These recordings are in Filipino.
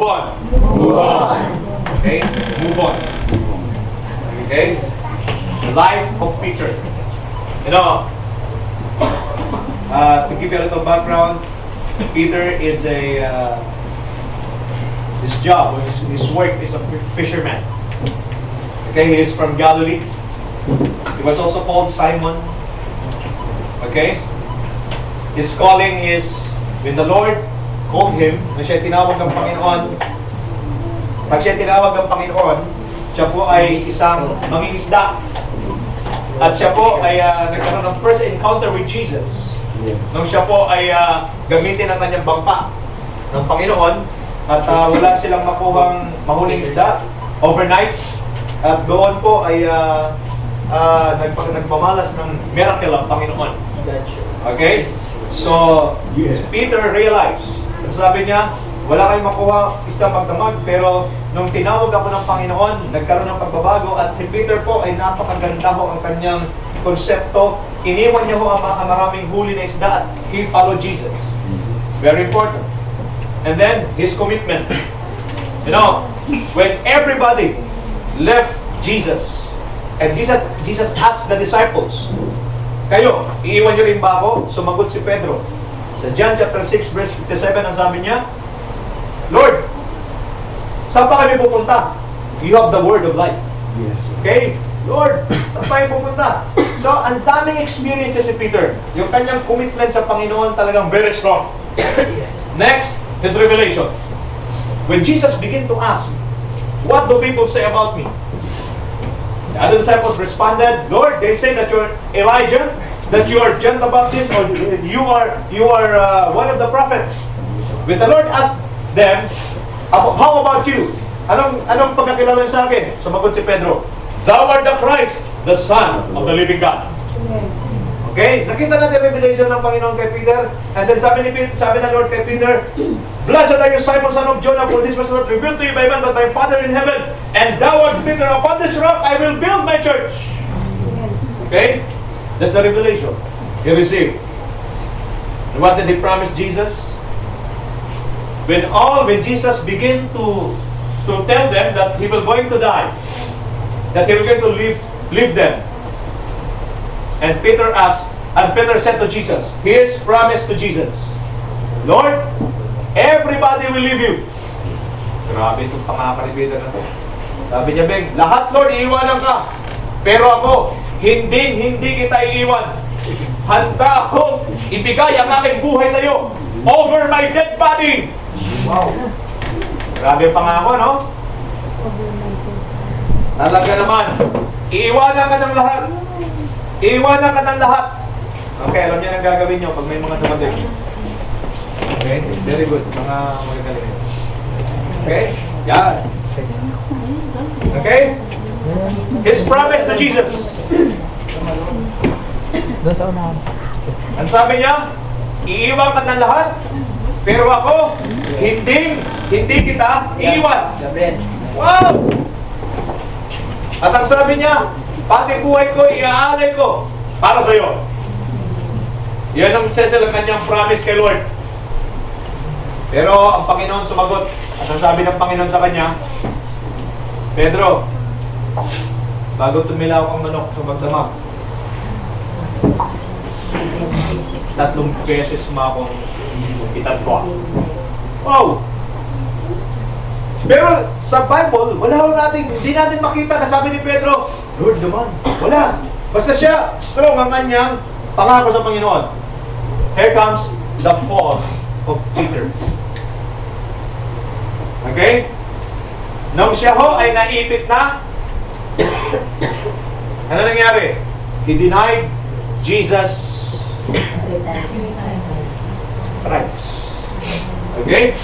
Move on. Move on. Okay? Move on. Okay? The life of Peter. You know, to give you a little background, Peter is his job, or his work is a fisherman. Okay, he is from Galilee. He was also called Simon. Okay? His calling is, when the Lord called him, na siya tinawag ng Panginoon, pag siya tinawag ng Panginoon, siya po ay isang mangingisda. At siya po ay nagkaroon ng first encounter with Jesus. Nung siya po ay gamitin ang kanyang bangka ng Panginoon, at wala silang makuhang mahuling isda overnight, at doon po ay nagpamalas ng miracle ang Panginoon. Okay? So, Peter realized, sabi niya, wala kayong makuha isda magdamag, pero nung tinawag ako ng Panginoon, nagkaroon ng pagbabago, at si Peter po ay napakaganda ho ang kanyang konsepto. Iniwan niya ho ang maraming huli na isda at he followed Jesus. It's very important. And then, his commitment. You know, when everybody left Jesus, and Jesus asked the disciples, kayo, iiwan niyo rin ba ako? Sumagot si Pedro. Sa John chapter 6 verse 57, ang sabi niya, Lord, saan pa kami pupunta? You have the word of life. Yes. Okay? Lord, saan pa kami pupunta? So, ang daming experiences si Peter. Yung kanyang commitment sa Panginoon talagang very strong. Next, his revelation. When Jesus began to ask, what do people say about me? The other disciples responded, Lord, they say that you're Elijah, that you are John the Baptist, or you are one of the prophets. When the Lord asked them, how about you? Anong pagkakilala sa akin? Sumagot si Pedro, Thou art the Christ, the Son of the living God. Okay? Nakita natin revelation ng Panginoon kay Peter. And then sabi ng Lord kay Peter, Blessed are you, Simon, son of Jonah, for this was not revealed to you by man, but by Father in heaven. And thou art Peter, upon this rock I will build my church. Okay? That's the revelation he received. And what did he promise Jesus? When Jesus began to tell them that he was going to die, that he was going to leave them, and Peter said to Jesus, his promise to Jesus, Lord, everybody will leave you. Grabe itong pangaka ni Peter na to. Sabi niya, Beng, lahat, Lord, iiwanan ka. Pero ako, hindi kita iiwan. Handa akong ibigay ang aking buhay sa iyo over my dead body. Wow. Grabe pangako, no? Talaga naman, iiwanan ka ng lahat. Iiwanan ka ng lahat. Okay, alam niyo ang gagawin niyo pag may mga dumating. Okay, very good. Mga magagaling. Okay? Yan. Okay? His promise to Jesus. Doon sa unahan. Ang sabi niya, iiwan ka ng lahat, pero ako, hindi kita iiwan. Wow! At ang sabi niya, pati buhay ko, iaalay ko para sa iyo. Yan ang sesel ang kanyang promise kay Lord. Pero ang Panginoon sumagot. At ang sabi ng Panginoon sa kanya, Pedro, bago tumilaw ang manok sa magdamag, 3 beses mo akong itatwa. Wow! Pero sa Bible, hindi natin makita na sabi ni Pedro, Lord naman, wala. Basta siya, strong ang kanyang pangako sa Panginoon. Here comes the fall of Peter. Okay? Nung siya ho ay naipit na, ano nangyari? He denied Jesus Christ. Okay?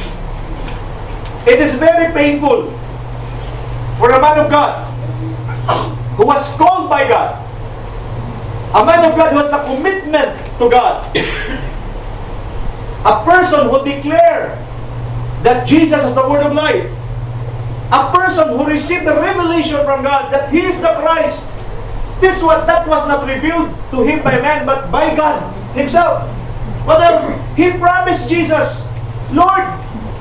It is very painful for a man of God who was called by God, a man of God who has a commitment to God, a person who declared that Jesus is the word of life, a person who received the revelation from God that He is the Christ. That was not revealed to him by man, but by God Himself. What else? He promised Jesus, Lord,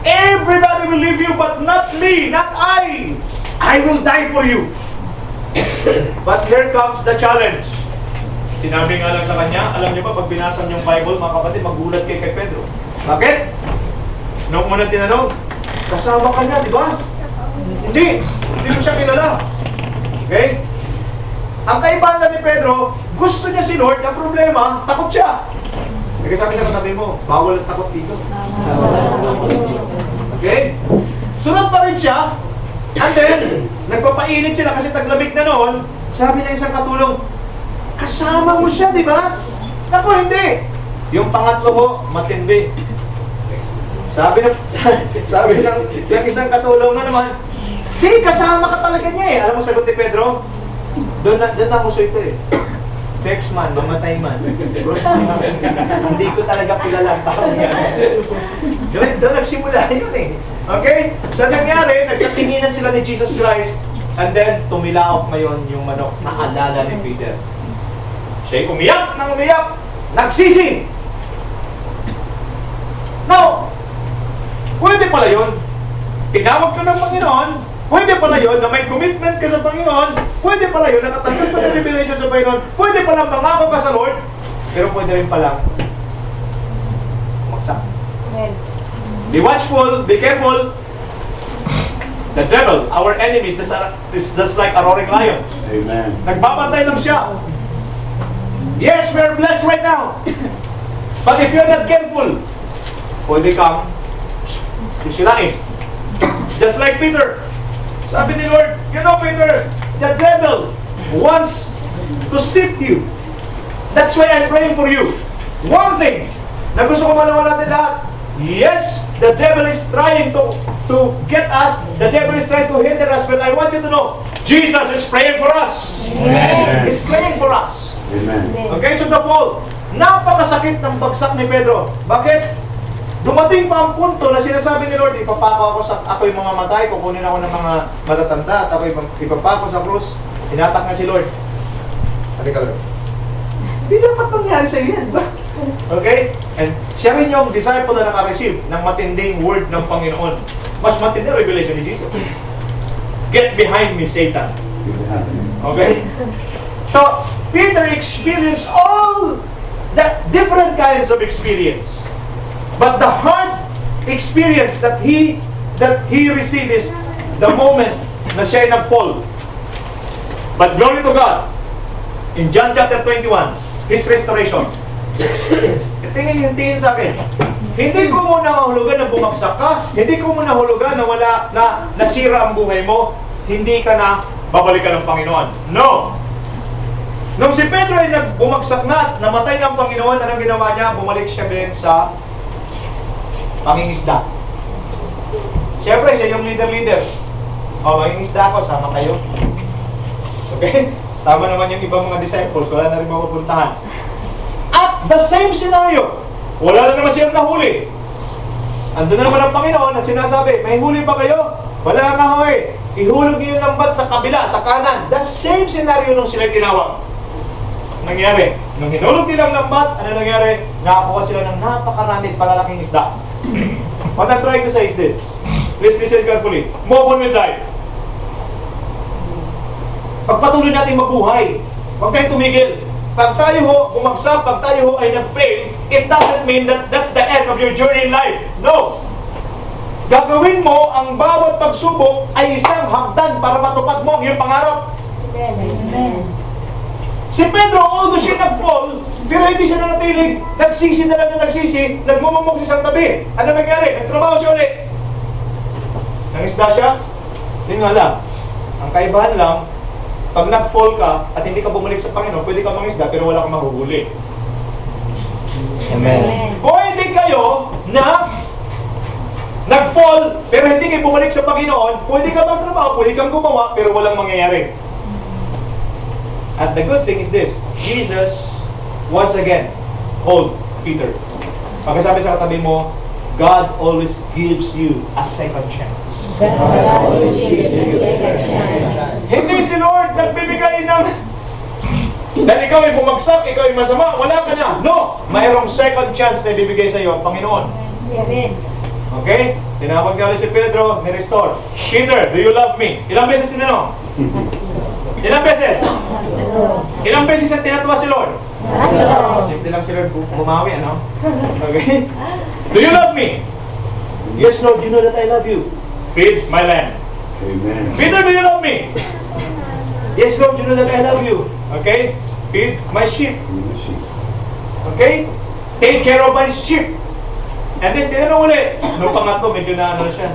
everybody will leave you, but not me, not I. I will die for you. But here comes the challenge. Sinabi nga lang sa kanya, alam niyo ba, pag binasa niyo yung Bible, mga kapatid, magulat kay Pedro. Bakit? Noong una tinanong, kasama ka niya, di ba? Hindi mo siya kilala. Okay? Ang kaibahan na ni Pedro, gusto niya si Lord, ang problema, takot siya. Kasi sabi sa katabi mo, bawal ang takot dito. Okay? Sunod pa rin siya, and then, nagpapainit sila kasi taglamig na noon, sabi ng isang katulong, kasama mo siya, di ba? Naku, hindi. Yung pangatlo mo, matindi. Sabi ng yung isang katulong na naman, kasama ka talaga niya eh. Alam mo sagot ni Pedro? Doon na ako ito eh. Text man, mamatay man. Hindi ko talaga kilala ang tao niya. Doon nagsimula yun eh. Okay? So nangyari, nagkatinginan sila ni Jesus Christ, and then tumilaok ngayon yung manok na alala ni Peter. Siya'y umiyak nang umiyak, nagsisi. Now, pwede pala yun. Tinawag ka ng Panginoon, pwede pala yun na may commitment ka sa Panginoon, pwede pala yun, nakatanggap ka sa revelation sa Panginoon, pwede pala mangako ka sa Lord, pero pwede rin pala maksak. Be watchful, be careful. The devil, our enemy, is just like a roaring lion. Amen. Nagbabantay lang siya. Yes, we are blessed right now. But if you're not careful, pwede kang sisilain. Just like Peter. Sabi ni Lord, you know Peter, the devil wants to sift you. That's why I'm praying for you. One thing na gusto ko malaman natin lahat. Yes, the devil is trying to get us. The devil is trying to hinder us. But I want you to know, Jesus is praying for us. Amen. He's praying for us. Amen. Okay, so the fall. Napakasakit ng bagsak ni Pedro. Bakit? Dumating pa ang punto na sinasabi ni Lord, ipapako ako yung mga matay, kukunin ako ng mga matatanda, at ako ipapako sa krus. Hinatak na si Lord. Halika Lord. Hindi dapat nangyari sa iyo yan, ba? Okay? And siya rin yung disciple na naka-receive ng matinding word ng Panginoon. Mas matindi ang revelation ni Jesus. Get behind me, Satan. Okay? So, Peter experienced all the different kinds of experience. But the hard experience that he received is the moment na siya ay nag-fall. But glory to God, in John chapter 21, His restoration. Tingin sa akin. Hindi ko muna hulugan na bumagsak ka. Hindi ko muna hulugan na nasira ang buhay mo. Hindi ka na babalikan ng Panginoon. No! Nung si Pedro ay bumagsak na at namatay ng Panginoon, anong ginawa niya? Bumalik siya din sa pangingisda. Siyempre, siya yung leader. O, mangingisda ako, sama kayo. Okay? Sama naman yung ibang mga disciples, wala na rin mapupuntahan. At the same scenario, wala na naman siyang nahuli. Andun na naman ang Panginoon at sinasabi, may huli ba kayo? Wala nga ho eh. Ihulog niyo yung lambat sa kabila, sa kanan. The same scenario nung sila tinawag. Nangyari, nung hinulog nilang lambat, ano nangyari? Nakakuha sila ng napakaraming palalaking isda. What I'm trying to say is this. Please listen carefully. Move on with life. Pagpatuloy natin mabuhay. Huwag tayong tumigil. Pag tayo ho, bumagsak, pag tayo ho ay nag-fail, it doesn't mean that that's the end of your journey in life. No! Gagawin mo ang bawat pagsubok ay isang hagdan para matupad mo ang iyong pangarap. Amen. Si Pedro, although siya nag-fall, pero hindi siya nanatiling, nagsisi na lang na nagsisi, nagmumumog sa isang tabi. Ano nangyari? Nagtrabaho siya ulit. Nangisda siya? Yun nga lang. Ang kaibahan lang, pag nag-fall ka at hindi ka bumalik sa Panginoon, pwede ka mangisda pero wala kang mahuhuli. Amen. Pwede kayo na nag-fall pero hindi kayo bumalik sa Panginoon, pwede ka magtrabaho, pwede kang gumawa pero walang mangyayari. At the good thing is this, Jesus, once again, called Peter. Pagkasabi sa katabi mo, God always gives you a second chance. God always gives you a second chance. Hindi si Lord nagbibigay ng dahil ikaw ay bumagsak, ikaw ay masama, wala ka na. No! Mayroong second chance na ibibigay sa iyo ang Panginoon. Amen. Okay? Tinawag niya ulit si Pedro, ni-restore. Peter, do you love me? Ilang beses tinanong? Ilang beses? Ilang beses na tinatwa si Lord? Hindi lang si Lord bumawi, ano? Okay? Do you love me? Yes, Lord, you know that I love you. Feed my lamb. Amen. Peter, do you love me? Yes, Lord, you know that I love you. Okay? Feed my sheep. Okay? Take care of my sheep. And then, tinanong ulit. Nung pangatlo, medyo na ano siya.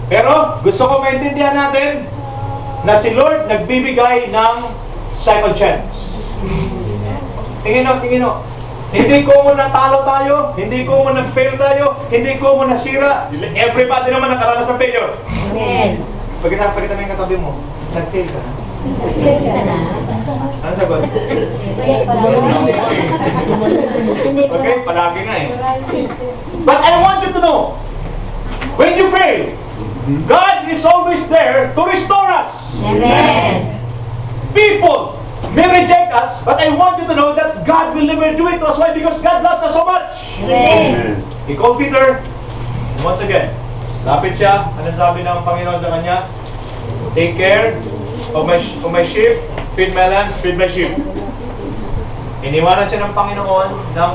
Pero, gusto ko maintindihan natin na si Lord nagbibigay ng second chance. Tingin o, tingin o. Hindi ko mo natalo tayo, hindi ko mo nag-fail tayo, hindi ko mo nasira. Everybody naman nakaranas ng failure. Amen. Pagkita mo yung katabi mo, nag-fail ka na. Ano sagot? Okay, palagi nga eh. But I want you to know, when you fail, God is always there to restore us. Amen. People may reject us, but I want you to know that God will never do it to us. Why? Because God loves us so much. Amen. He called Peter, once again, lapit siya, anong sabi ng Panginoon sa kanya? Take care of my sheep, feed my lambs, feed my sheep. Iniwanan siya ng Panginoon ng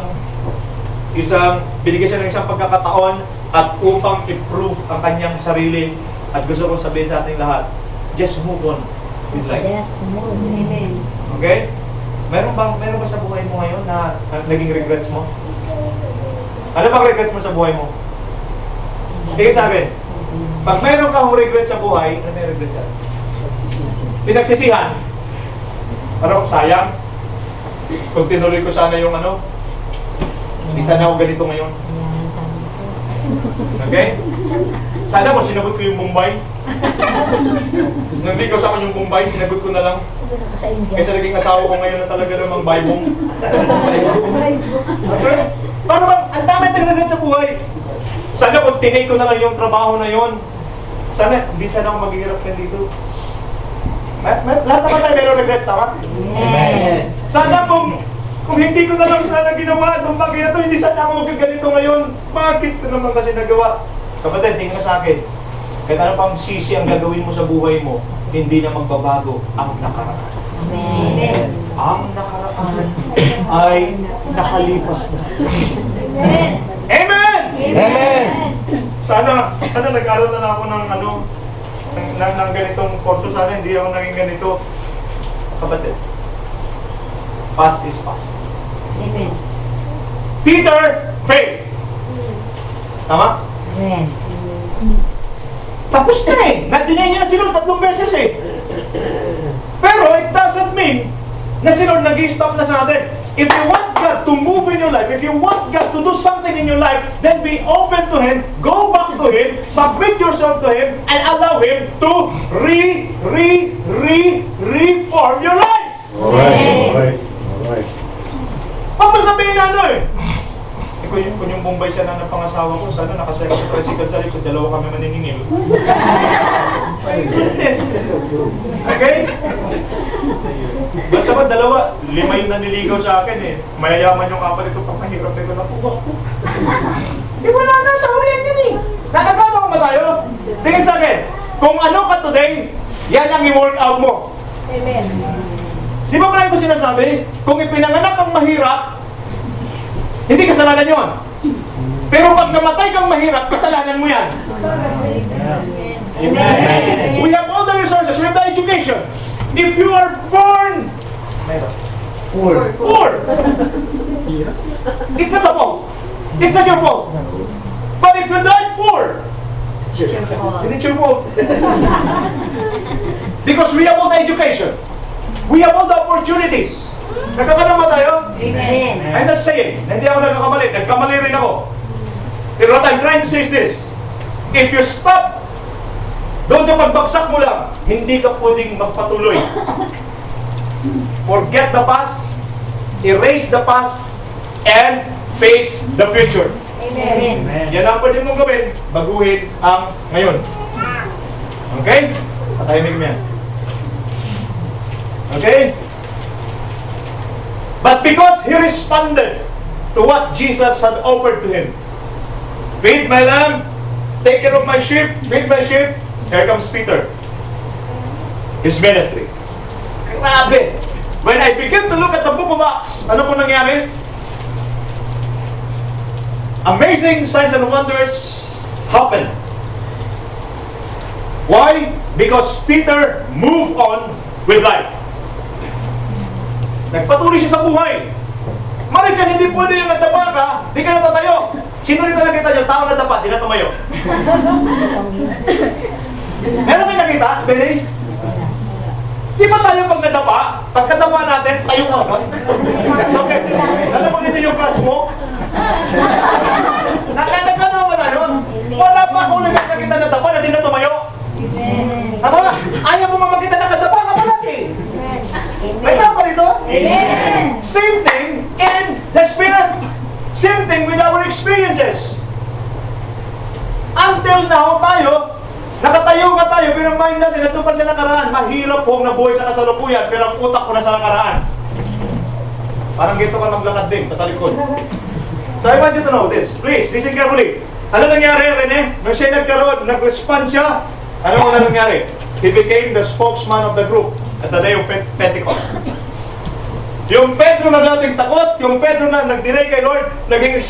binigyan siya ng isang pagkakataon at upang i-prove ang kanyang sarili. At gusto kong sabihin sa ating lahat, just move on with life. Amen. Okay? Meron ba sa buhay mo ngayon na naging regrets mo? Ano bang regrets mo sa buhay mo? Tingin sa akin. Pag meron kang regret sa buhay, ano may regret sa akin? Pinagsisihan. Parang sayang. Kung tinuloy ko sana yung ano, hindi sana ako ganito ngayon. Okay? Sana mo sinagot ko yung Mumbai. Nung hindi ko sa akin yung Mumbai, sinagot ko na lang. Kaysa naging asawa ko ngayon na talaga namang baybong. Okay? Paano ba? Ang dami nagregret sa buhay. Sana kung tinake ko na lang yung trabaho na yon, sana hindi sana ako maghihirap ka dito. Lahat naman tayo meron regrets, tama? Amen. Sana kung hindi ko na lang sana ginawa itong bagay na ito, hindi sana ako magaganito ngayon. Bakit ko naman kasi nagawa? Kapatid, tingin ka sa akin. Kahit ano pang sisi ang gagawin mo sa buhay mo, hindi na magbabago ang nakaraan. Amen. Ang nakaraan ay nakalipas na. Amen. Amen! Amen. Sana nag-aral na ako ng ng ganitong kurso. Sana hindi ako naging ganito. Kapatid, past is past. Amen. Peter failed. Tama? Amen. Tapos na eh. Na-deny niya na si Lord 3 beses eh. Pero it doesn't mean na si Lord nag-i-stop na sa atin. If you want God to move in your life, if you want God to do something in your life, then be open to Him, go back to Him, submit yourself to Him, and allow Him to reform your life. Alright. Huwag mo sabihin na ano eh. Kung yung Bombay siya na pangasawa ko, sana nakasaya sa tricycle sa likod, dalawa kami maniningil. Yes. Okay? Basta ba dalawa, 5 yung naniligaw sa akin eh. Mayayaman yung apat ito, pag mahirap ito na po. Wala na, sawiyan yun eh. Nakakama ko ba tayo? Tingin sa akin, kung ano ka today, yan ang i-work out mo. Amen. Di ba marami ko sinasabi? Kung ipinanganak kang mahirap, hindi kasalanan yon. Pero pag namatay kang mahirap, kasalanan mo yan. Amen. We have all the resources, we have the education. If you are born poor, it's not the fault. It's not your fault. But if you die poor, it's your fault. Because we have all the education. We have all the opportunities. Nagkakamali ba tayo? Amen. I'm not saying, hindi ako nagkakamali. Nagkamali rin ako. Pero what I'm trying to say is this. If you stop doon sa pagbagsak mo lang, hindi ka pwedeng magpatuloy. Forget the past, erase the past, and face the future. Amen. Yan ang pwede mong gawin, baguhin ang ngayon. Okay? Patahimik mo yan. Okay? But because he responded to what Jesus had offered to him, feed my lamb, take care of my sheep, feed my sheep. Here comes Peter. His ministry. Grabe! When I begin to look at the book of Acts, ano po nangyari? Amazing signs and wonders happen. Why? Because Peter moved on with life. Nagpatuloy siya sa buhay. Marichan, hindi pwede yung nagdapa ka, di ka natatayo. Sino rito nakita nyo? Tao na dapa, di na tumayo. Meron kayo nakita, Benny? Di ba tayo pag nadapa, pagkadapa natin, tayo ka ba? Okay. Alam mo dito yung class mo? Nakadapa na ba tayo? Wala pa akong nakakita na dapa na di na tumayo. Tama? Ayaw mo makakita na kadapa ka palagi. May tama rito? Same thing in the Spirit. Same thing with our experiences. Until now, nakatayo ka tayo, pero ang mind natin, nandun pa sa nakaraan. Mahirap pong nabuhay sa kasalukuyan, pero ang utak ko na sa nakaraan. Parang gito ka maglakad din, patalikod. So I want you to know this. Please, listen carefully. Ano nangyari, Rene? Nung siya nagkaroon, nag-respond siya, ano mo na nangyari? He became the spokesman of the group at the day of Pentecost. Yung Pedro na dating takot, yung Pedro na nagdiray kay Lord, naging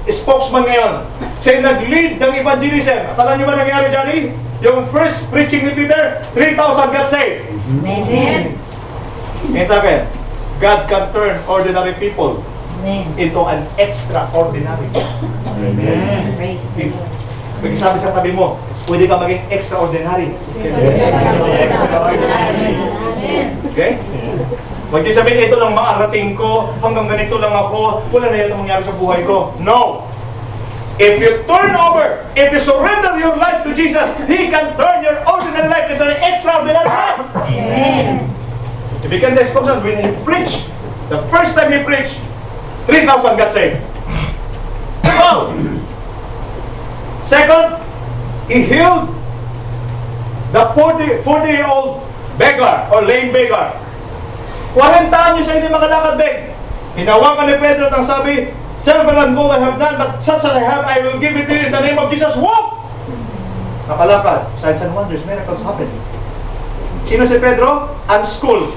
spokesman ngayon. Siya nag-lead ng evangelism. At alam niyo ba nangyari, Johnny? Yung first preaching ni Peter, 3,000 got saved. Amen. Ngayon sa akin, God can turn ordinary people Amen. into an extraordinary. Amen. Praise the Lord. Pag-isabi sa tabi mo, pwede ka maging extraordinary. Okay? Huwag niyo sabihin, ito lang maarating ko, hanggang ganito lang ako, wala na yan ang mangyari sa buhay ko. No! If you turn over, if you surrender your life to Jesus, He can turn your ordinary life into an extraordinary life. Amen. If you can expose when He preached, the first time He preached, 3,000 got saved. Wow! Second, He healed the 40-year-old beggar or lame beggar. 40 anyos siya hindi makalakad, beg. Hinawakan ni Pedro at ang sabi, "Several and gold I have done, but such as I have, I will give it to you in the name of Jesus." Walk! Nakalakad. Signs and wonders, miracles happen. Sino si Pedro? Unschooled.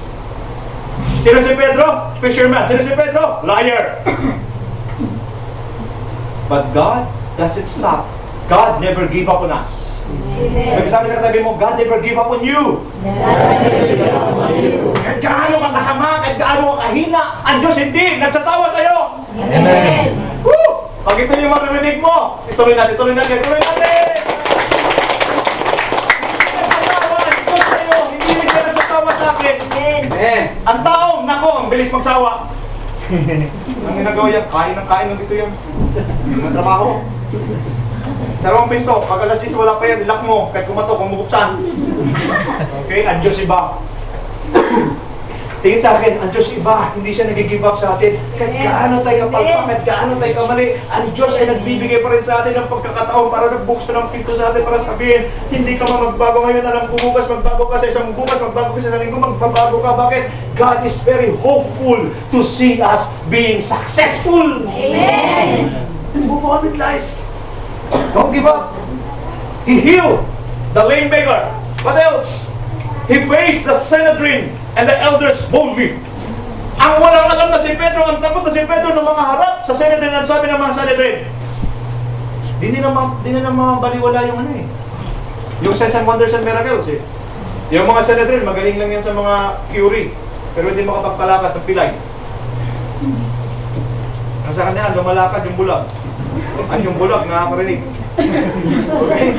Sino si Pedro? Fisherman. Sino si Pedro? Liar. But God doesn't stop. God never give up on us. Pag sabi sa katabi mo, God never give up on you. Kahit gaano ka kasama, kahit gaano ka kahina, ang Diyos hindi nagsasawa sa'yo. Amen. Woo! Pag ito yung maririnig mo, ituloy natin. Hindi nagsasawa, ang Diyos sa'yo, hindi siya nagsasawa sa akin. Amen. Ang tao, nako, ang bilis magsawa. Ang ginagawa yan, kain ng dito yan. Ang trabaho. Sarong pinto, pag alas 6 wala pa yan, ilak mo, kahit kumatok, kung mabuksan. Okay, ang Diyos iba. Tingin sa akin, ang Diyos iba, hindi siya nag-give up sa atin. Kahit gaano tayo kapalpak, kahit gaano tayo kamali, ang Diyos ay nagbibigay pa rin sa atin ng pagkakataon para nagbuksan ng pinto sa atin para sabihin, hindi ka magbago ngayon, alam ko bukas, magbago ka sa isang bukas, magbago ka sa isang linggo, magbabago ka. Bakit? God is very hopeful to see us being successful. Amen. Move on with life. Don't give up. He healed the lame beggar. What else? He faced the Sanhedrin and the elders boldly. Ang walang alam na si Pedro, ang takot na si Pedro ng mga harap sa Sanhedrin at sabi ng mga Sanhedrin, di na mabaliwala yung ano eh. Yung signs and wonders and miracles eh. Yung mga Sanhedrin, magaling lang yan sa mga theory, pero hindi makapagpalakad ng pilay. Ang sa kanya, lumalakad yung bulag. Ay, yung bulag, nakakarinig. Okay?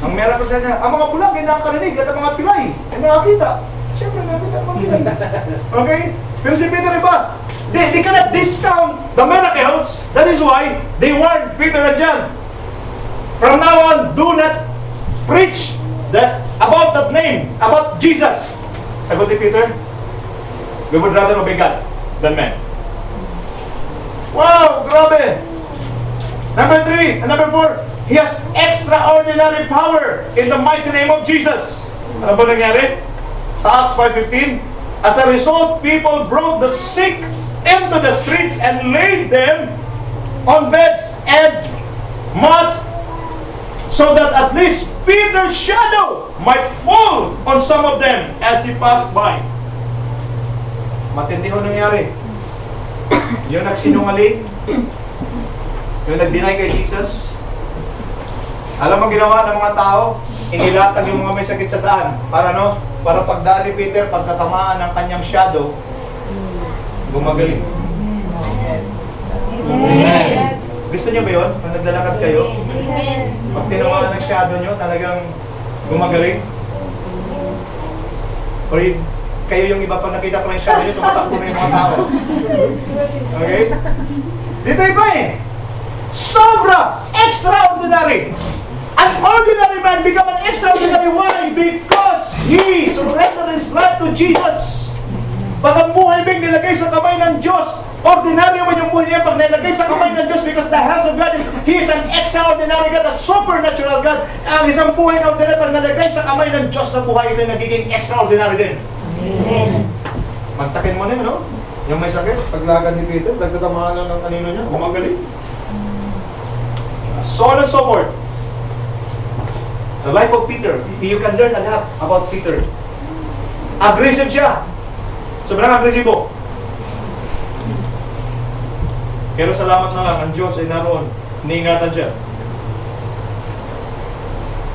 Ang meron sa kanya, ang mga bulag ay nakakarinig at ang mga pilay ay nakakita. Siyempre, nakakita ang mga pilay. Okay? Pero si Peter iba, they cannot discount the miracles. That is why they warned Peter and John. From now on, do not preach about that name, about Jesus. Sagot ni Peter, we would rather obey God than men. Wow, grabe! Number 3 and number 4, He has extraordinary power in the mighty name of Jesus. Ano ba nangyari? Sa Acts 5:15, as a result, people brought the sick into the streets and laid them on beds and much so that at least Peter's shadow might fall on some of them as he passed by. Matindi ho nangyari. Yung nagsinungaling, yung nag-deny kay Jesus, alam mo ginawa ng mga tao? Inilatag yung mga may sakit sa daan. Para no? Para pagdaan ni Peter, pagtatamaan ng kanyang shadow, gumagaling. Amen. Gusto niyo ba yun? Pag naglalakad kayo, pag tinamaan ng shadow nyo, talagang gumagaling? Or kayo yung iba pag nakita ko ng shadow nyo, tumatakbo na yung mga tao. Okay? Dito iba eh. Sobra! Extraordinary! An ordinary man become an extraordinary. Why? Because he surrendered his life to Jesus. Pag ang buhay bang nilagay sa kamay ng Diyos, ordinary man yung buhay niya pag nilagay sa kamay ng Diyos, because the hands of God He is an extraordinary God, a supernatural God. Ang isang buhay na ordinary pag nilagay sa kamay ng Diyos na buhay, ito nagiging extraordinary din. Amen. Magtakin mo na yun, no? Yung may sakit, paglagad ni Peter, nagtatamaan na ng kanino niya, gumagaling. So on and so forth. The life of Peter, you can learn a lot about Peter. Aggressive siya. Sobrang agresibo. Pero salamat na lang, ang Diyos ay naroon. Iniingatan siya.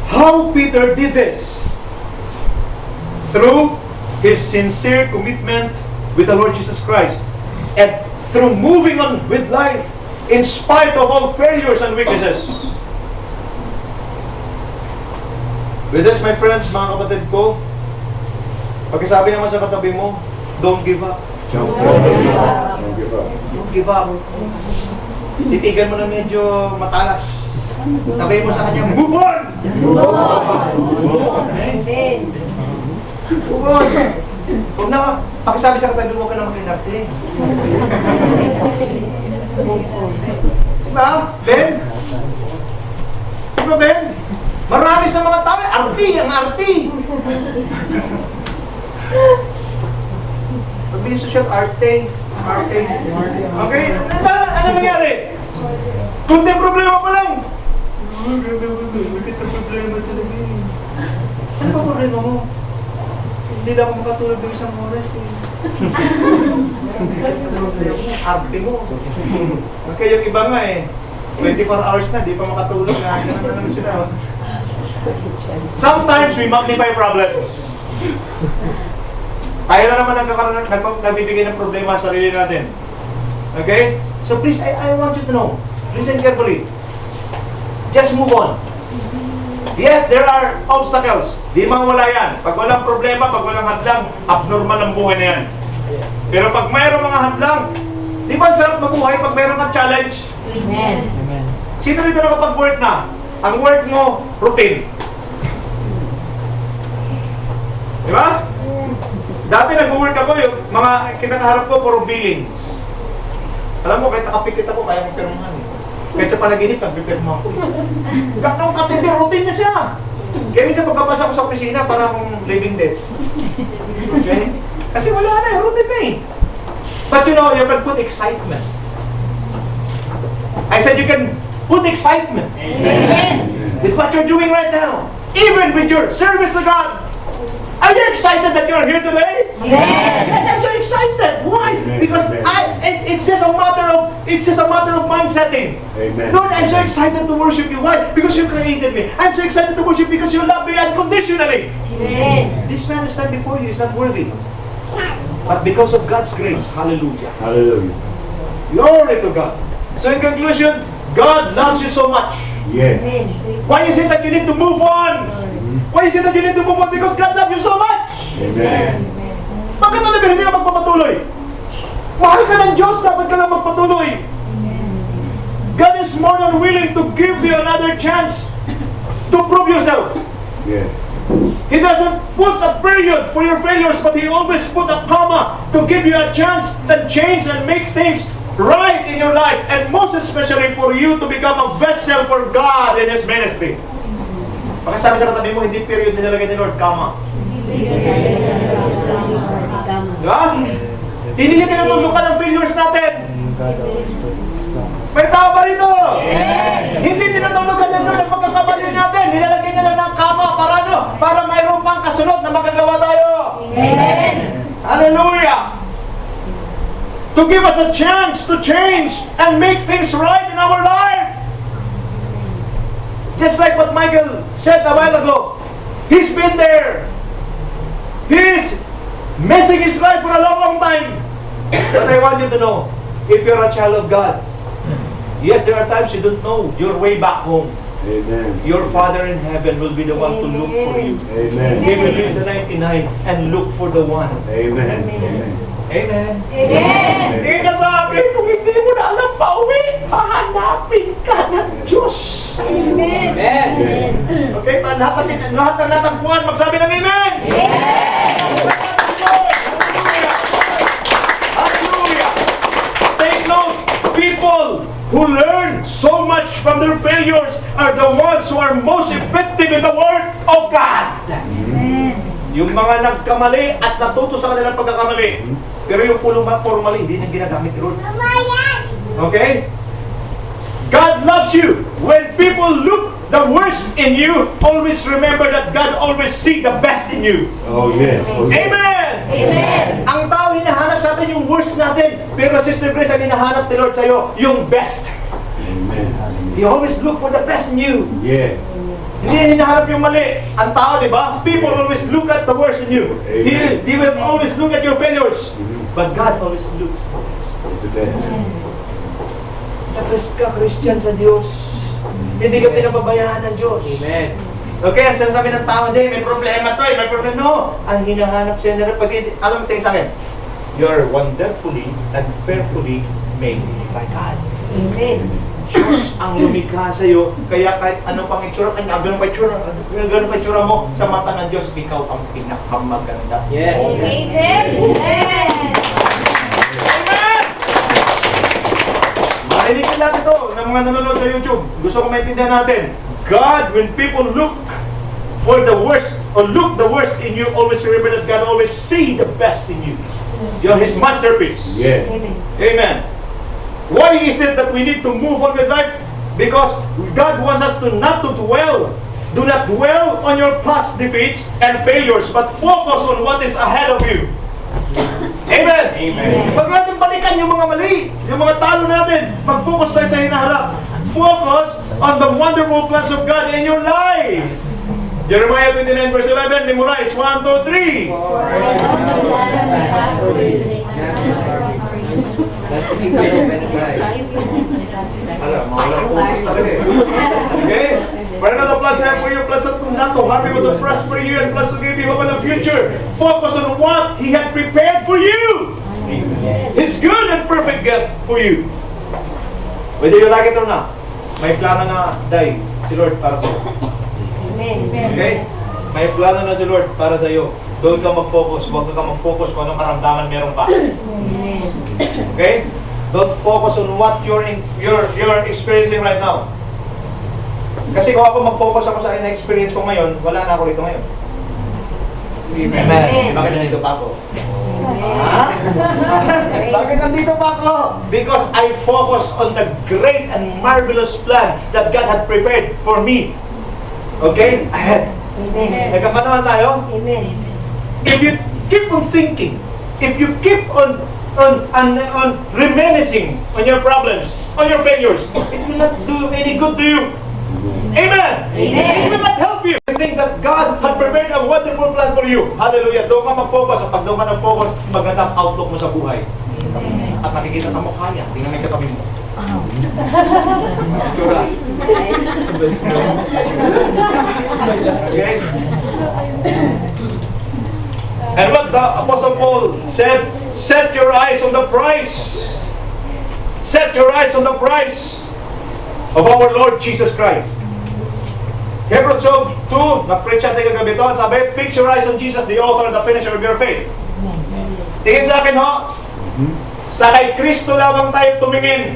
How Peter did this? Through his sincere commitment with the Lord Jesus Christ. And through moving on with life in spite of all failures and weaknesses. With this, my friends, mga kapatid ko, pagkasabi naman sa katabi mo, don't give up. Don't give up. Don't give up. Titigan mo na medyo matalas. Sabihin mo sa kanya, move on! Move on. Amen. Move on! Huwag na, pakisabi sa katabi mo, huwag ka na makinarte. Diba, Ben? Diba, Ben? Marami sa mga tao, arti, ang arti. Sabihin social, arte. Okay? Ano nangyari? Kunti problema pa lang. Bakit ang problema talaga eh? Ano ba problema mo? Hindi lang ako makatulog ng isang oras eh. Arte mo. Okay, yung iba nga eh. 24 hours na, di pa makatulog na. Ganun sila. Sometimes we magnify problems. Tayo na naman nagbibigay ng problema sa sarili natin. Okay? So please, I want you to know. Listen carefully. Just move on. Yes, there are obstacles. Di mawala yan. Pag walang problema, pag walang hadlang, abnormal ang buhay na yan. Pero pag mayroong mga hadlang, di ba ang sarap mabuhay pag mayroong kang challenge? Amen. Sino dito nakapag-work na? Ang work mo, routine. Di ba? Dati nag-work ako, yung mga kinakaharap ko, puro billing. Alam mo, kahit nakapikit ako, kaya magpirmahan. Kahit sa panaginip, nagpipirma ako. Gano'ng katindi, routine na siya. Kaya minsan pagpapasa ko sa opisina, para akong living dead. Okay? Kasi wala na, routine na eh. But you know, you can put excitement. I said you can put excitement. Amen. With what you're doing right now. Even with your service to God. Are you excited that you're here today? Yes. Yes, I'm so excited. Why? Amen. Because Amen. it's just a matter of mind setting. Amen. Lord, I'm so excited to worship you. Why? Because you created me. I'm so excited to worship because you love me unconditionally. Amen. This man is stand before you is not worthy. But because of God's grace, hallelujah. Hallelujah. Glory to God. So in conclusion, God loves you so much. Yes. Amen. Why is it that you need to move on? Why is it that you need to move on? Because God loves you so much. Amen. Bakit talaga hindi ka magpapatuloy? Mahal ka ng Diyos, dapat ka lang magpatuloy. God is more than willing to give you another chance to prove yourself. Yes. He doesn't put a period for your failures, but He always put a comma to give you a chance to change and make things right in your life, and most especially for you to become a vessel for God in His ministry. Pakisabi sa katabi mo, hindi period nilalagay ni Lord, comma. Diba? Hindi niya tinutulukan ang failures natin. May tao ba rito? Amen. Hindi tinutulugan ng Lord ang pagkakamali natin. Nilalagyan niya lang ng kama para ano? Para mayroon pang kasunod na magagawa tayo. Amen. Hallelujah! To give us a chance to change and make things right in our life. Just like what Michael said a while ago. He's been there. He's messing his life for a long, long time. But I want you to know, if you're a child of God, yes, there are times you don't know your way back home. Amen. Your Father in heaven will be the one to look for you. Amen. He will leave the 99 and look for the one. Amen. Amen. Amen. Amen. Hindi ka sa akin, kung hindi mo na alam pauwi, hahanapin ka ng Diyos. Amen. Amen. Okay, lahat ng natagpuan, magsabi ng Amen. Hallelujah. Take note, people who learn so much from their failures are the ones who are most effective in the Word of God. Yung mga nagkamali at natuto sa kanilang pagkakamali, pero yung puro mali, hindi na ginagamit ni Lord. Okay? God loves you. When people look the worst in you, always remember that God always sees the best in you. Oh, yes. Oh, yes. Amen! Amen. Ang tao hinahanap sa atin yung worst natin, pero Sister Grace, ang hinahanap ni Lord sa'yo, yung best. Amen. He always look for the best in you. Yes. Hindi hinahanap yung mali. Ang tao, di ba? People always look at the worst in you. Amen. He will always look at your failures. Mhm. But God always looks at the best. The best. Tapos ka, Christian sa Diyos. Hindi ka pinababayaan ng Diyos. Amen. Okay, ang sinasabi ng tao, hindi, may problema to, may problema. No, ang hinahanap siya na alam mo tingin sa akin, you're wonderfully and fearfully made by God. Amen. Diyos ang lumikha sa'yo, kaya kahit ano pang itsura, ganun pa itsura mo, sa mata ng Diyos, ikaw ang pinakamaganda. Yes. Amen. Amen! Marinig natin ito ng mga nanonood sa YouTube. Gusto ko maintindihan natin. God, when people look for the worst, or look the worst in you, always remember that God always see the best in you. You're His masterpiece. Yes. Amen. Why is it that we need to move on with life? Because God wants us to not to dwell. Do not dwell on your past defeats and failures, but focus on what is ahead of you. Amen. Amen. Huwag natin balikan yung mga mali, yung mga talo natin. Mag-focus tayo sa hinaharap. Focus on the wonderful plans of God in your life. Jeremiah 29 verse 11, memorize 1, 2, 3. Alam, mawala focus talaga eh. Okay? For another plans I have for you, plans not to harm you, but to prosper you, and plans to give you hope in the future. Focus on what He had prepared for you. His good and perfect gift for you. Whether you like it or not, may plano na day si Lord para sa iyo. Okay? May plano na si Lord para sa iyo. Doon ka mag-focus. Huwag ka mag-focus kung anong karamdaman meron ka. Okay? Don't focus on what you're experiencing right now. Kasi kung ako mag-focus ako sa na-experience ko ngayon, wala na ako rito ngayon. Amen. Bakit nandito pa ako? Ha? Bakit nandito pa ako? Because I focus on the great and marvelous plan that God had prepared for me. Okay? Ahead. Nagkapanawan tayo? If you keep on thinking, if you keep on reminiscing on your problems, on your failures, it will not do any good to you. Amen. It will not help you. I think that God had prepared a wonderful plan for you. Hallelujah. Doon ka mag-focus. At pag doon ka nag-focus, magandang outlook mo sa buhay. At nakikita sa mukha niya. Tingnan mo yung katabi mo. Itsura. Okay? And what the Apostle Paul said, set your eyes on the prize. Set your eyes on the prize of our Lord Jesus Christ. Hebrews 2, nag-preach natin kagabi ito, sabi, fix your eyes on Jesus, the author and the finisher of your faith. Tingin sa akin ho, sa kay Kristo lamang tayo tumingin.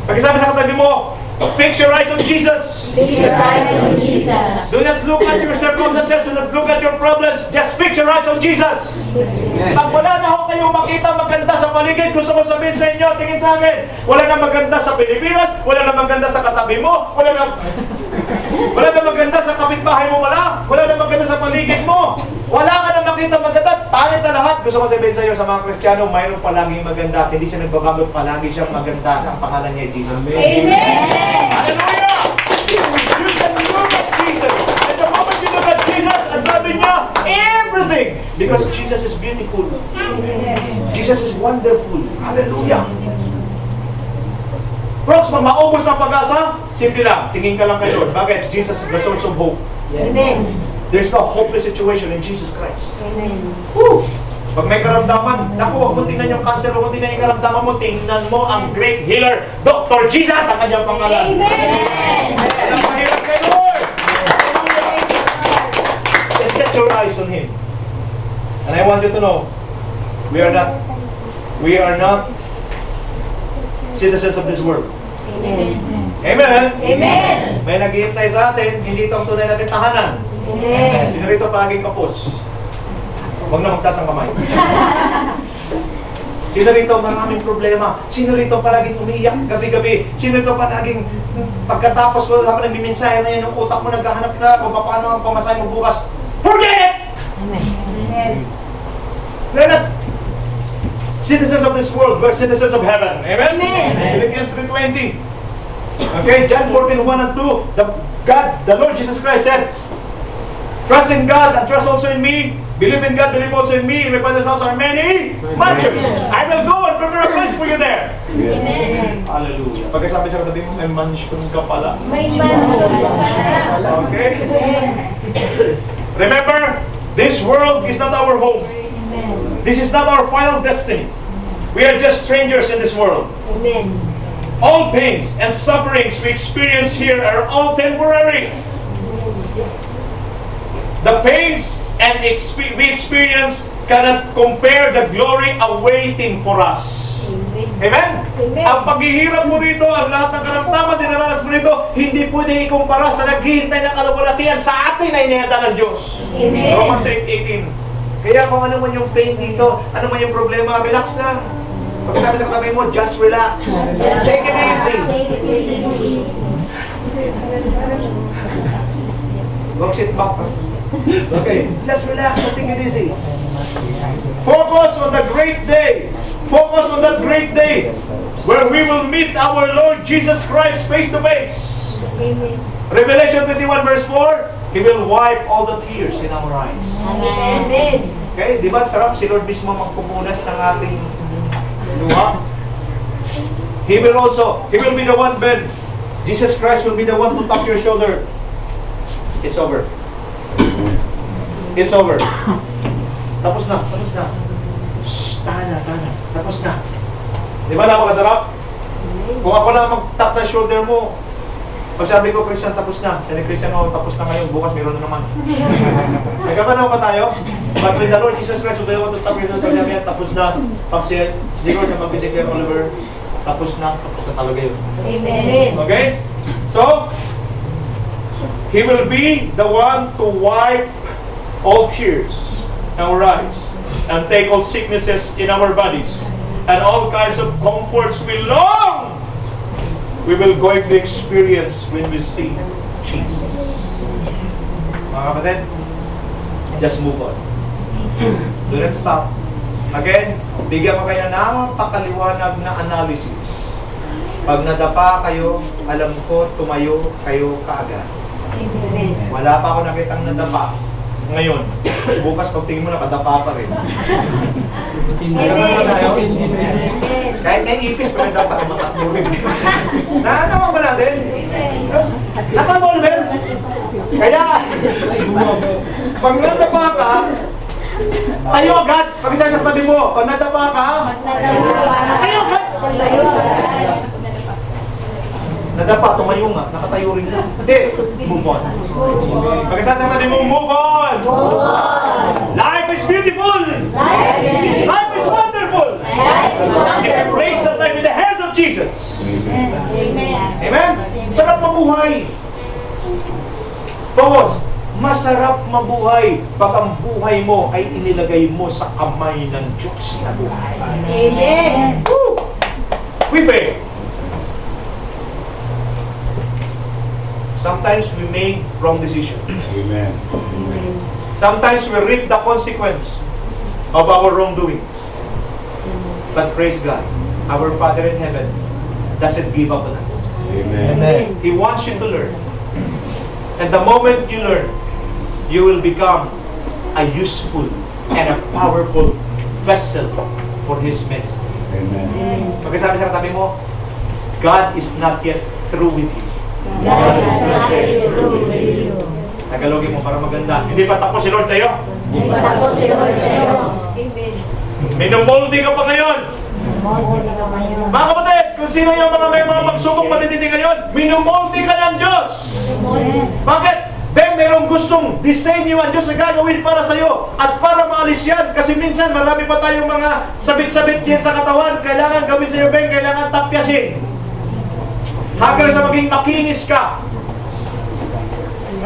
Pagkasabi sa katabi mo, fix your eyes on Jesus. Fix your eyes on Jesus. Do not look at your circumstances, do not look at your problems, just fix your eyes on Jesus. Pag wala na ho kayong makita maganda sa paligid, gusto ko sabihin sa inyo, tingin sa akin, wala na maganda sa Pilipinas, wala na maganda sa katabi mo, wala na maganda sa kapitbahay mo, wala na maganda sa paligid mo. Wala ka na makita maganda, pangit na lahat. Gusto ko sabihin sa iyo, sa mga Kristiyano, mayroon palaging maganda, hindi siya nagbabago, palagi siyang maganda. Ang pangalan niya ay Jesus. Amen. Hallelujah! You can look at Jesus. And the moment you look at Jesus, ang sabi niya, everything. Because Jesus is beautiful. Jesus is wonderful. Hallelujah! Folks, pag maubos ng pag-asa, simple lang. Tingin ka lang kay Lord. Bakit? Jesus is the source of hope. Amen. There's no hopeless situation in Jesus Christ. Amen. Woo! Pag may karamdaman, naku, huwag mo tingnan yung cancer, huwag mo tingnan yung karamdaman mo, tingnan mo ang great healer, Dr. Jesus, ang kanyang pangalan. Amen. Ang mahirap kay Lord. Just set your eyes on Him. And I want you to know, we are not citizens of this world. Amen. Amen? Amen. May naghihintay sa atin, hindi ito ang tunay natin tahanan. Amen. Sino rito palaging kapos? Huwag na magtaas ang kamay. Sino rito maraming problema? Sino rito palaging umiiyak gabi-gabi? Sino rito palaging pagkatapos ko habang nagmimensahe na yan, yung utak mo naghahanap na kung paano ang pamasahe mo bukas? Forget it! Amen. We're not citizens of this world, we're citizens of heaven. Amen? Amen. Philippians 3:20. Okay, John 14:1 and 2. The Lord Jesus Christ said, trust in God and trust also in me. Believe in God, believe also in me. In my Father's house are many mansions. I will go and prepare a place for you there. Amen. Hallelujah. Pagkasabi sa katabi mo, may mansion ka pala. May man. Okay? Remember, this world is not our home. Amen. This is not our final destiny. We are just strangers in this world. Amen. All pains and sufferings we experience here are all temporary. The pains and we experience cannot compare the glory awaiting for us. Amen? Amen. Ang paghihirap mo rito, ang lahat ng karamdaman dinaranas mo rito, hindi pwedeng ikumpara sa naghihintay ng kaluwalhatian sa atin na inihanda ng Diyos. Amen. Romans 8:18. Kaya kung ano man yung pain dito, ano man yung problema, relax lang. Pagkasabi sa katabi mo, just relax. Take it easy. Go sit back. Okay, just relax and take it easy. Focus on the great day. Focus on that great day where we will meet our Lord Jesus Christ face to face. Amen. Revelation 21 verse 4, He will wipe all the tears in our eyes. Amen. Okay, di ba sarap si Lord mismo magpupunas ng ating luha? He will be the one, Ben. Jesus Christ will be the one to tap your shoulder. It's over. It's over. Tapos na. Shh, tahan na. Tapos na. Di ba napakasarap? Kung ako na mag-tap na shoulder mo, pag sabi ko, Christian, tapos na. Sabi ni Christian, tapos na ngayon, bukas meron na naman. Nagkakanaw pa tayo? But when the Lord Jesus Christ will be able to tap your shoulder namin, tapos na. Pag siguro na mag-declare Oliver, tapos na talaga yun. Amen. Okay? So, He will be the one to wipe all tears in our eyes and take all sicknesses in our bodies and all kinds of comforts we will going to experience when we see Jesus. Mga kapatid, just move on. Do not stop. Again, bigyan ko kayo ng napakaliwanag na analysis. Pag nadapa kayo, alam ko, tumayo kayo kaagad. Amen. Wala pa ako nakitang nadapa. Ngayon, bukas pagtingin mo nakadapa pa rin. Alam tayo? Kahit may ipis pa rin dapat ay makatulog. Nakakama ba natin? Nakakama ba? Kaya, pag nadapa ka, tayo agad. Pag isa sa tabi mo, pag nadapa ka, tayo agad. Nadapa, tumayo nga. Nakatayo rin ka. Hindi, move on. Pag isa sa tabi mo, move on. Life is beautiful. Life is wonderful. If you place the time in the hands of Jesus. Amen. Amen? Sarap mabuhay. Pause. Masarap mabuhay pag ang buhay mo ay inilagay mo sa kamay ng Diyos na buhay. Amen. Woo! We pray. Sometimes we make wrong decisions. Amen. Sometimes we reap the consequence of our wrongdoing. But praise God, our Father in heaven doesn't give up on us. Amen. He wants you to learn. And the moment you learn, you will become a useful and a powerful vessel for His ministry. Amen. Pagkasabi sa katabi mo, God is not yet through with you. God is not yet through with you. Tagalogin mo para maganda. Hindi pa tapos si Lord sa'yo. Hindi pa tapos si Lord sa'yo. Amen. Minumoldi ka pa ngayon. Mumuldi ka ngayon. Mga kapatid, kung sino yung mga may mga pagsubok matitindi ngayon, minumoldi ka ng Diyos. Bakit? Dahil merong gustong disenyo ang Diyos na gagawin para sa'yo at para maalis yan. Kasi minsan marami pa tayong mga sabit-sabit yan sa katawan. Kailangan gawin sa'yo, Ben, kailangan tapyasin. Hanggang sa maging makinis ka.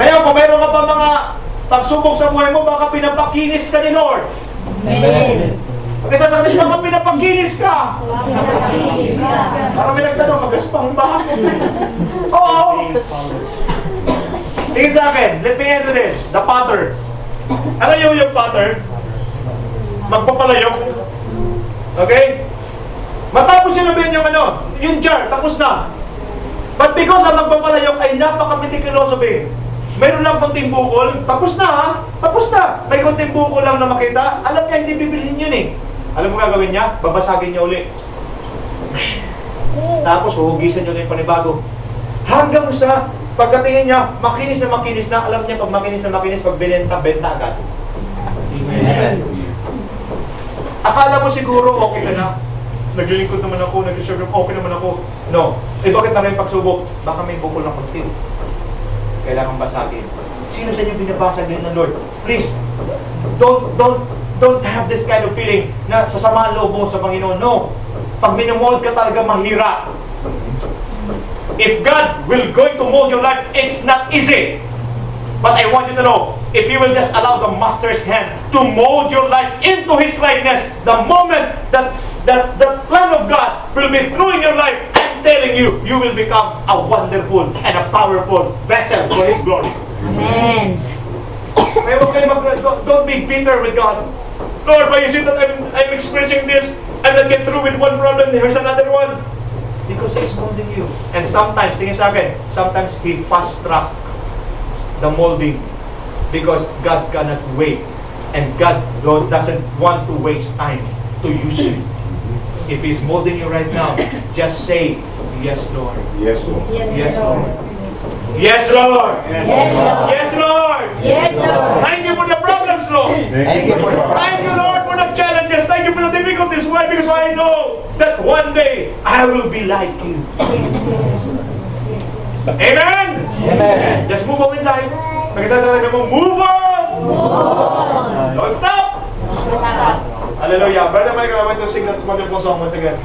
Ngayon, kung meron ka pa mga pagsubok sa buhay mo, baka pinapakinis ka ni Lord. Amen. Kasi sasabihin mo, baka pinapakinis ka. Pinapakinis ka. Parang may nagtanong, magaspang ba ako? Oo. Tingin sa akin, let me end with this. The potter. Ano yung potter? Magpapalayok. Okay? Matapos sinabihin yung yung jar, tapos na. But because ang magpapalayok ay napaka-meticuloso, mayroon lang konting bukol, tapos na ha? Tapos na. May konting bukol lang na makita, alam niya hindi bibilhin yun Alam mo gagawin niya? Babasagin niya uli. Tapos huhugisan niyo na yung panibago. Hanggang sa pagkatingin niya, makinis na, alam niya pag makinis na makinis, pag binenta agad. Amen. Akala mo siguro okay ka na. Naglilingkod naman ako, nag-serve, okay naman ako. No. Bakit na rin pagsubok? Baka may bukol ng konti. Kailangan basagin. Sino sa inyo binabasag yun ng Lord? Please, don't have this kind of feeling na sasama ang loob mo sa Panginoon. No. Pag minimold ka talaga, mahirap. If God will going to mold your life, it's not easy. But I want you to know, if you will just allow the Master's hand to mold your life into His likeness, the moment that the plan of God will be through in your life, I'm telling you, you will become a wonderful and a powerful vessel for His glory. Amen. Kaya huwag kayo don't be bitter with God. Lord, why is it that I'm experiencing this and I get through with one problem, here's another one? Because He's molding you. And sometimes, tingin sa akin, sometimes He fast-track the molding because God cannot wait and God doesn't want to waste time to use you. If He's molding you right now, just say, yes, Lord. Yes, Lord. Yes, Lord. Yes, Lord. Yes, Lord. Yes, Lord. Yes, Lord. Thank you for the problems, Lord. Thank you for Thank you, Lord, for the challenges. Thank you for the difficulties. Why? Because I know that one day I will be like you. Amen? Amen. Just move on in life. Pagkatalaga mo, move on! Don't stop! Hallelujah. Brother Michael, I want to sing that wonderful song once again.